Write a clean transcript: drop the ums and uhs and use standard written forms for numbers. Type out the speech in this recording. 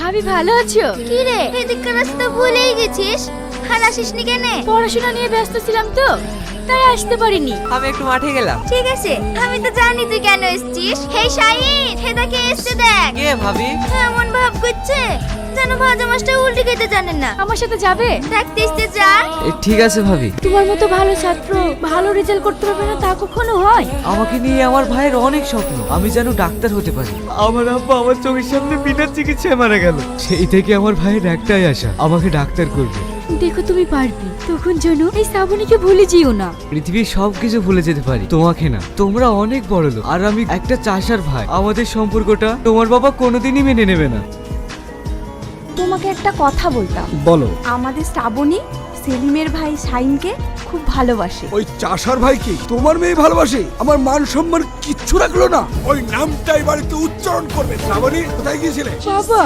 ভাবি ভালো আছো? কি রে, এদিককার রাস্তা ভুলেই গেছিস? আর আসিসনি কেন? পড়াশোনা নিয়ে ব্যস্ত ছিলাম তো, তাই আসতে পারিনি। আমি একটু মাঠে গেলাম। ঠিক আছে, আমি তো জানি তুই কেন এসেছিস। হে শাহিন, হেদাকে এসছে দেখ। কে ভাবি? এমন ভাব করছে যেন ভাজা মাছটা উল্টে খেতে জানেন না। আমার সাথে যাবে? থাকতে ইচ্ছে যা। ঠিক আছে ভাবি। তোমার মতো ভালো ছাত্র ভালো রেজাল্ট করতে পারবে না তা কখনো হয়? আমাকে নিয়ে আমার ভাইয়ের অনেক স্বপ্ন, আমি যেন ডাক্তার হতে পারি। আমার আব্বা আমার চোখের সামনে বিনা চিকিৎসায় মারা গেল। সেই থেকে আমার ভাইয়ের একটাই আশা, আমাকে ডাক্তার করবে। দেখো তুমি পারবে, তখন যেন এই শ্রাবণীকে ভুলে যেও না। পৃথিবীর সবকিছু ভুলে যেতে পারি, তোমাকে না। তোমরা অনেক বড় লোক আর আমি একটা চাষার ভাই। আমাদের সম্পর্কটা তোমার বাবা কোনোদিনই মেনে নেবে না। তোমাকে একটা কথা বলতাম। বলো। আমাদের শ্রাবণী সেলিমের ভাই শাহিনকে খুব ভালোবাসে। ওই চাষার ভাই কি তোমার মেয়ে ভালোবাসে? আমার মান সম্মান কিচ্ছু রাখলো না। ওই নামটাই বাড়িতে উচ্চারণ করবে। শ্রাবণী কোথায় গিয়েছিলে? বাবা